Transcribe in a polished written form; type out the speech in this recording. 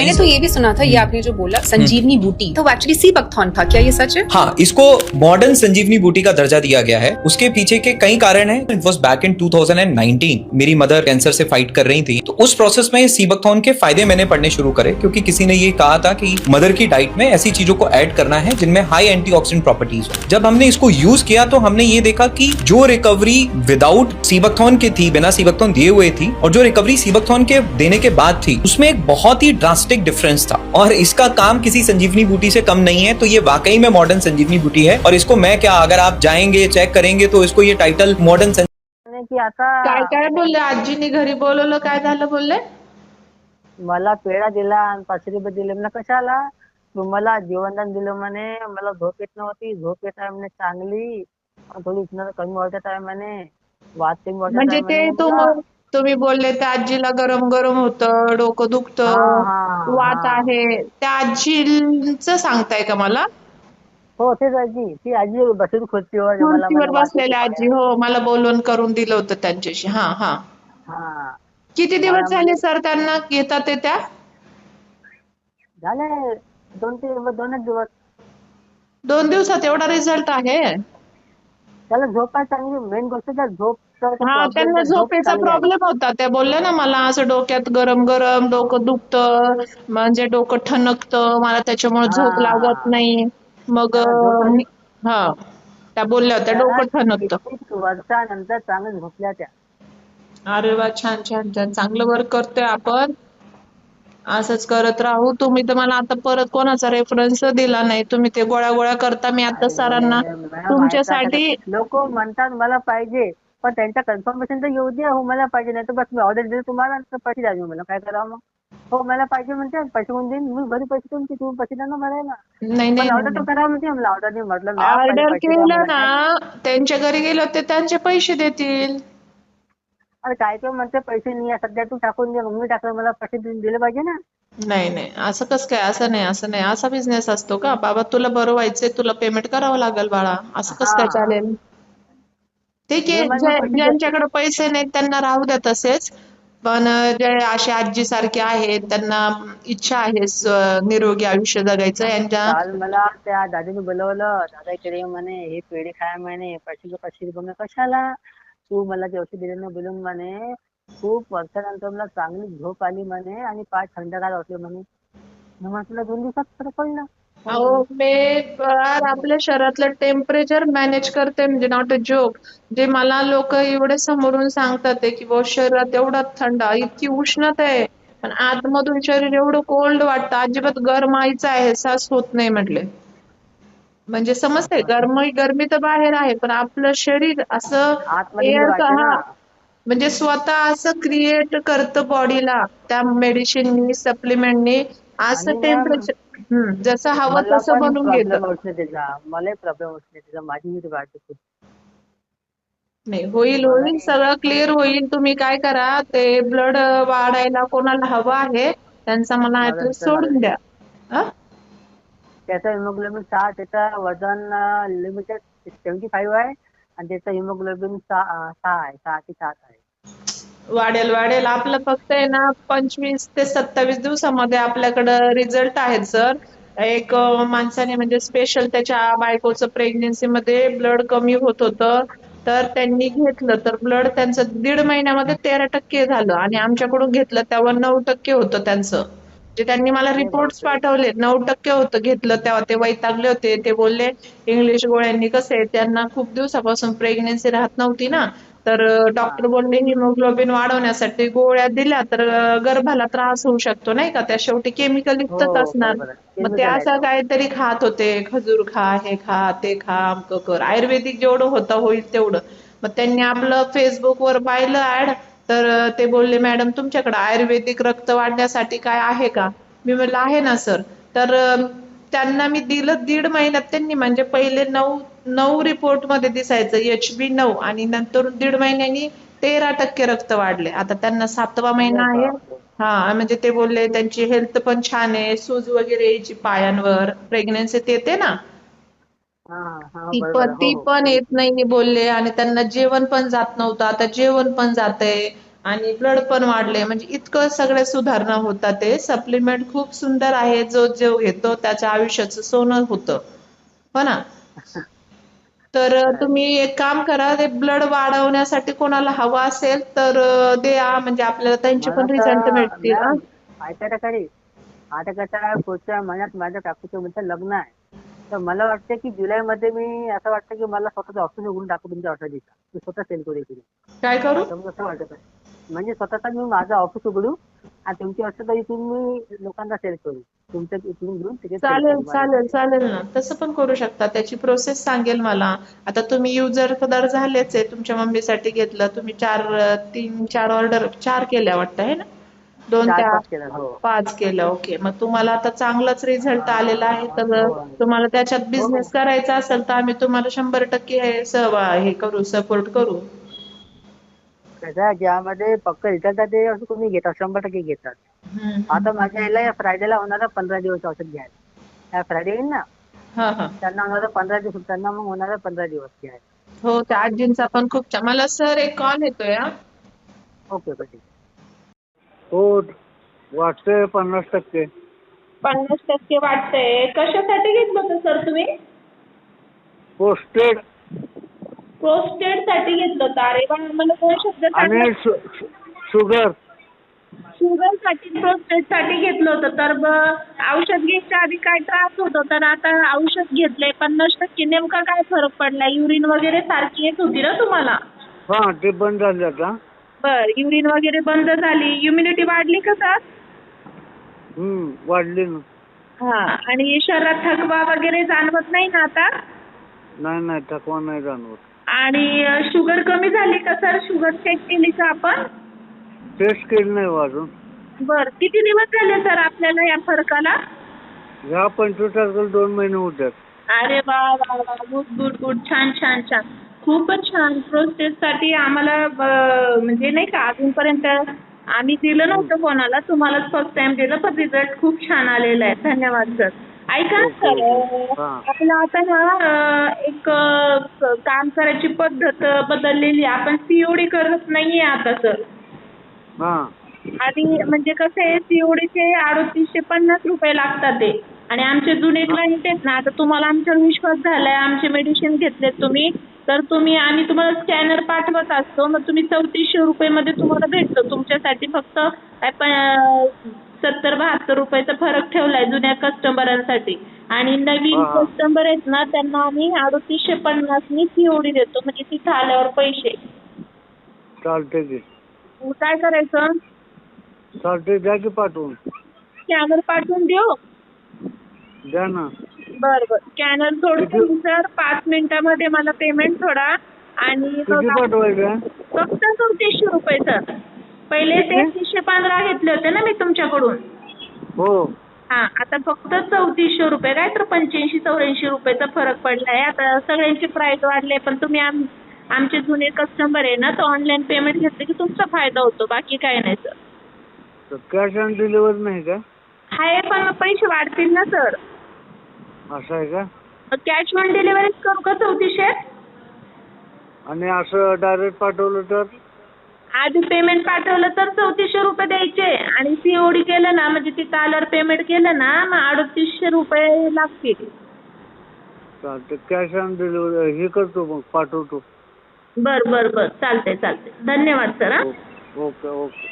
मैंने तो ये भी सुना था, ये आपने जो बोला संजीवनी बूटी, तो एक्चुअली सीबकथॉर्न था, क्या ये सच है? हाँ, इसको मॉडर्न संजीवनी बूटी का दर्जा दिया गया है। उसके पीछे के कई कारण हैं। It was back in 2019। मेरी मदर कैंसर से फाइट कर रही थी, तो उस प्रोसेस में सीबकथॉर्न के फायदे मैंने पढ़ने शुरू करे, क्योंकि किसी ने ये कहा था कि मदर की डाइट में ऐसी चीजों को ऐड करना है जिनमें हाई एंटीऑक्सीडेंट प्रॉपर्टीज हो। जब हमने इसको यूज किया तो हमने ये देखा कि जो रिकवरी विदाउट सीबकथॉर्न की थी, बिना सीबकथॉर्न दिए हुए थी, और जो रिकवरी सीबकथॉर्न के देने के बाद थी, उसमें एक बहुत ही ड्रास्टिक डिफरेंस था। और इसका काम किसी संजीवनी बूटी से कम नहीं है। तो ये वाकई में मॉडर्न संजीवनी बूटी है। और इसको मैं क्या, अगर आप जाएंगे चेक करेंगे तो इसको ये टाइटल मॉडर्न की आता काय काय बोलले आजीनी घरी बोलवलं, काय झालं बोलले? मला पेढा दिला आणि 500 रुपये दिले. म्हणलं कशाला? तुम्हाला जीवनदान दिलं म्हणे. मला झोप येत नव्हती, झोप येत आहे म्हणे चांगली, थोडी उष्णता कमी वाटत आहे म्हणे, वात कमी वाटत म्हणजे आहे ते म्हणे मला. तुम्ही बोलले त्या आजीला गरम गरम होतं, डोकं हा दुखतं, हा वात हा आहे, त्या आजीचं सांगताय का मला? हो तेच आजी, ती आजी बसून खुर्चीवर मला खुर्चीवर म्हणे वात येते बसलेल्या आजी, म्हणे. हो मला बोलवून करून दिलं होतं त्यांच्याशी. हा हा. हा किती मला दिवस म्हणे झाले सर त्यांना घेतात ते त्या? झाले 2-3 दिवस. 2 दिवसात एवढा रिझल्ट आहे? त्याला झोप आहे चांगली, मेन गोष्ट त्या झोप हा, प्रॉब्लेम, त्यांना त्या झोप झोपेचा चांगली आली. प्रॉब्लेम होता. त्या बोलल्या ना मला असं डोक्यात गरम गरम, डोकं दुखतं, म्हणजे डोकं ठणकतं, मला त्याच्यामुळे झोप लागत हा नाही. मग त्याला झोप आली. हा, त्या बोलल्या होत्या त्या डोकं ठणकतं. 21 वर्षानंतर चांगलं झोपल्या त्या. अरे वा, छान छान छान, चांगलं वर्क करतोय आपण. असंच करत राहू. तुम्ही तर मला आता परत कोणाचा रेफरन्स दिला नाही. तुम्ही ते गोळ्या गोळ्या करता. मी आता सरांना अरे मॅडम तुमच्यासाठी लोक म्हणतात मला पाहिजे, पण त्यांच्या कन्फर्मेशन तर येऊ द्या. हो मला पाहिजे, नाही तर बस मी ऑर्डर दिली तुम्हाला तर पैसे द्या. मला काय करावं मग? हो मला पाहिजे म्हणते, पैसे कोण देईन? मी घरी पैसे देऊन तुम्ही पैसे द्या ना मला ना. नाही नाही पण ऑर्डर तर नाही, करा म्हणते. मला ऑर्डर नाही म्हटलं मॅम, पहिले ऑर्डर पैसे द्या केलं मला ना, काय. त्यांच्या घरी गेले होते, त्यांचे पैसे देतील. अरे काय ते म्हणते पैसे नाही आहे सध्या, तू टाकून दे. मग मी टाकलं, मला पैसे दिले पाहिजे ना. नाही नाही, असं कसं काय? असं नाही, असं नाही. असा बिझनेस असतो का? बाबा तुला बरं व्हायचंय, तुला पेमेंट करावं लागेल बाळा. असं कसं काय हा चालेल? ठीक मी आहे, मग पैसे देते. ज्यांच्याकडे पैसे नाहीत त्यांना राहू द्या तसेच. पण जे असे आजी सारखे आहेत, त्यांना इच्छा आहे निरोगी आयुष्य जगायचं, यांच्या काल मला त्या दादीने बोलवलं, दादा इकडे ये म्हणे, हे पेढे खाय म्हणे, 500 रुपये कशाला? तू मला ते औषध दिले ना बोलून म्हणे, खूप वर्षानंतर मला चांगली झोप आली म्हणे आणि पाय थंडगार वाटले म्हणे. मी म्हटलं 2 दिवसात फरक पडला. हो अहो म्हणे. मी आपल्या शहरातलं टेम्परेचर मॅनेज करते, म्हणजे नॉट अ जोक. जे मला लोक एवढे समोरून सांगतात आहे की बहुत शरीरात एवढा थंड, इतकी उष्णता आहे, पण आतमधून शरीर एवढं कोल्ड वाटतं, अजिबात गरमाईचा एहसास होत नाही म्हटले. म्हणजे समजतंय, गरमी तर बाहेर आहे, पण आपलं शरीर असं आतमध्ये एअर वाटते ना. हा, म्हणजे स्वतः असं क्रिएट करतं बॉडीला त्या मेडिसिननी, सप्लिमेंटनी, असं आणि मॅम टेम्परेचर जसं हवं मला तसं पण बनवून घेतं. प्रॉब्लेम उष्णतेचा, मलाही प्रॉब्लेम उष्णतेचा, माझी हीट वाढते खूप. नाही, होईल होईल, मलाही सगळं क्लिअर होईल. तुम्ही काय करा, ते ब्लड वाढायला कोणाला हवं आहे त्यांचा मला माझा ऍड्रेस मिस्टर सोडून वाढवते. द्या. हा? त्याचं हिमोग्लोबिन 6, त्याचं वजन लिमिटेड 75 आहे आणि त्याचं हिमोग्लोबिन 6 आहे, 6 की 7 आहे. वाढेल वाढेल. आपलं फक्त आहे ना 25 ते 27 दिवसामध्ये आपल्याकडं रिझल्ट आहेत सर. एक माणसाने म्हणजे स्पेशल त्याच्या बायकोचं प्रेग्नेन्सी मध्ये ब्लड कमी होत होतं, तर त्यांनी घेतलं तर ब्लड त्यांचं 1.5 महिन्यामध्ये 13% झालं, आणि आमच्याकडून घेतलं तेव्हा 9% होतं त्यांचं. जे त्यांनी मला अरे रिपोर्ट्स बापरे. पाठवले, 9% होतं. घेतलं तेव्हा ते वैतागले होते. ते बोलले इंग्लिश गोळ्यांनी कसं आहे, त्यांना खूप दिवसापासून प्रेग्नेन्सी राहत नव्हती ना, तर हा डॉक्टर बोलले हिमोग्लोबिन वाढवण्यासाठी गोळ्या दिल्या तर गर्भाला त्रास होऊ शकतो नाही का, त्या शेवटी केमिकल हो युक्तच असणार. बरोबर आहे, मग ते केमिकल आहे असं तो. काहीतरी खात होते, खजूर खा, हे खा, ते खा, अमकं कर, आयुर्वेदिक जेवढं होतं होईल तेवढं. मग त्यांनी आपलं फेसबुकवर पाहिलं ऍड, तर ते बोलले मॅडम तुमच्याकडे आयुर्वेदिक रक्त वाढण्यासाठी काय आहे का? मी म्हणलं आहे ना सर. तर त्यांना मी दिलं 1.5 महिन्यात. त्यांनी म्हणजे पहिले 9 रिपोर्ट मध्ये दिसायचं HB9, आणि नंतर 1.5 महिन्यांनी 13% रक्त वाढले. आता त्यांना 7वा अरे महिना आहे. बापरे. हा, म्हणजे ते बोलले त्यांची हेल्थ पण छान आहे, सूज वगैरे यायची पायांवर, प्रेग्नेन्सीत येते ना, हा हा ती बरोबर पण आहे. हो ती हो पण ते. येत नाही बोलले. आणि त्यांना जेवण पण जात नव्हतं, आता जेवण पण जातंय. आणि ब्लड पण वाढले, म्हणजे इतकं सगळे सुधारणा होतात. ते सप्लिमेंट खूप सुंदर आहे, जो जो घेतो त्याच्या आयुष्याचं सोनं होतं, हो ना. तर तुम्ही एक काम करा, ते ब्लड वाढवण्यासाठी कोणाला हवा असेल तर द्या, म्हणजे आपल्याला त्यांचे मला पण रिझल्ट तर मिळतील. मॅम ऐका तर खरी, आता कसं पुढच्या महिन्यात माझ्या काकूच्या मुलीचं लग्न आहे. तर मला वाटतं की जुलैमध्ये मी असं वाटतं की मला स्वतःचं ऑफिस उघडून टाकू तुमच्या हॉटेलचा, मी स्वतः सेल करू इकडे. काय करू? तुम्ही कसं वाटत आहे? म्हणजे स्वतःचा मी माझं ऑफिस उघडू आणि तुमची हॉटेल इथून मी लोकांना सेल करू, तुमच्या इथून घेऊन तिथे सेल चालेल करू माझ्या चालेल हॉटेल. चालेल ना, तसं पण करू शकता. त्याची प्रोसेस सांगेल मला. आता तुम्ही युजर तर झालेच आहे, तुमच्या मम्मीसाठी घेतलं तुम्ही. 3-4 ऑर्डर 4 केल्या वाटतं आहे ना? 2 चार त्या पाच केलं हो. 5 केलं. ओके, मग तुम्हाला आता चांगलाच रिझल्ट आलेला आहे. तर हो तुम्हाला त्याच्यात हो हो. बिझनेस करायचा असेल तर आम्ही तुम्हाला 100% हे करू, सपोर्ट करू. कसं आहे ज्यामध्ये पक्क रिझल्ट आहे ते असं तुम्ही घेतात 100% घेतात. हम्म. आता माझ्या याला या फ्रायडेला होणार 15 दिवस औषध घ्यायला. ह्या फ्रायडे येईल ना, हा हा. त्यांना होणार 15 दिवस, त्यांना मग होणार 15 दिवस घ्यायला. हो, त्या आजींचा पण खूप छान. मला सर एक कॉल येतोय हा. ओके ओके ठीक. हो वाटतंय 50%. 50% वाटतंय. कशासाठी घेतलं होतं सर तुम्ही? पोस्टेड प्रोस्टेट साठी घेतलं होतं. अरे वा, मला 2 शब्द आणि सांगा. शुगर. शुगर साठी प्रोस्टेट साठी घेतलं होतं. तर औषध घ्यायच्या आधी काय त्रास होत होता, तर आता औषध घेतलंय 50%, नेमका काय फरक पडला? युरिन वगैरे सारखी येत होती ना तुम्हाला? हा ते बंद झालं आता. बर, युरिन वगैरे बंद झाली, इम्युनिटी वाढली का सर? वाढली ना. हा, आणि शरीरात थकवा वगैरे जाणवत नाही ना आता? नाही नाही थकवा नाही जाणवत. आणि शुगर कमी झाली का सर? शुगर चेक केली का आपण? टेस्ट केली नाही अजून. बर, किती दिवस झाले सर आपल्याला या फरकाला? ह्या 25 तारखेला 2 महिने होतात. अरे वा वा वा, गुड गुड गुड, छान छान छान, खूपच छान. प्रोस्टेटसाठी आम्हाला म्हणजे नाही का अजूनपर्यंत आम्ही दिलं नव्हतं कोणाला, तुम्हालाच फर्स्ट टाइम दिलं, पण रिझल्ट खूप छान आलेला आहे. धन्यवाद सर. ऐका ना ओके, सर, ओके. हां. आपलं आता ना एक काम करायची पद्धत बदललेली आहे. आपण सीओडी करत नाहीये आता सर. हां. आणि म्हणजे कसं आहे, सीओडीचे 3850 रुपये लागतात ते. आणि आमचे जुने क्लायंट आहेत ना, आता तुम्हाला आमच्यावर विश्वास झालाय, आमचे मेडिसिन घेतलेत तुम्ही, तर आम्ही तुम्हाला स्कॅनर पाठवत असतो. मग तुम्ही 3400 रुपयेमध्ये तुम्हाला भेटतो. तुमच्यासाठी फक्त 70-72 रुपयाचा फरक ठेवलाय जुन्या कस्टमरांसाठी. आणि नवीन हां, हां. कस्टमर आहेत ना, त्यांना आम्ही 3850 नी सीओडी देतो, म्हणजे तिथं आल्यावर पैसे. चालतंय की. मग काय करायचं? चालतंय द्या की पाठवून. स्कॅनर पाठवून देऊ? द्या ना. बरं बरं, स्कॅनर सोडून सर 5 मिनिटामध्ये मला पेमेंट सोडा. आणि किती पाठवायचं? फक्त 3400 रुपये सर. पहिले किती? 3315 घेतले होते ना मी तुमच्याकडून. हो. हा, आता फक्त 3400 रुपये, काय तर 85-84 रुपयाचा फरक पडलाय. आता सगळ्यांचे प्राइस वाढले, पण तुम्ही आमचे जुने कस्टमर आहे ना, तर ऑनलाईन पेमेंट घेतले की तुमचा फायदा होतो, बाकी काय नाही सर. कॅश ऑन डिलिव्हरी नाही का? आहे, पण पैसे वाढतील ना सर. असं आहे का? कॅश ऑन डिलिव्हरीच करू का 3400? आणि असं डायरेक्ट पाठवलं तर? आधी पेमेंट पाठवलं तर 3400 रुपये द्यायचे, आणि सीओडी केलं ना, म्हणजे तिथं आल्यावर पेमेंट केलं ना, मग 3800 रुपये लागतील. चालतं, कॅश ऑन डिलिव्हरी हे करतो, मग पाठवतो. बर बर बर, चालतंय चालतंय. धन्यवाद सर. हा. Okay okay.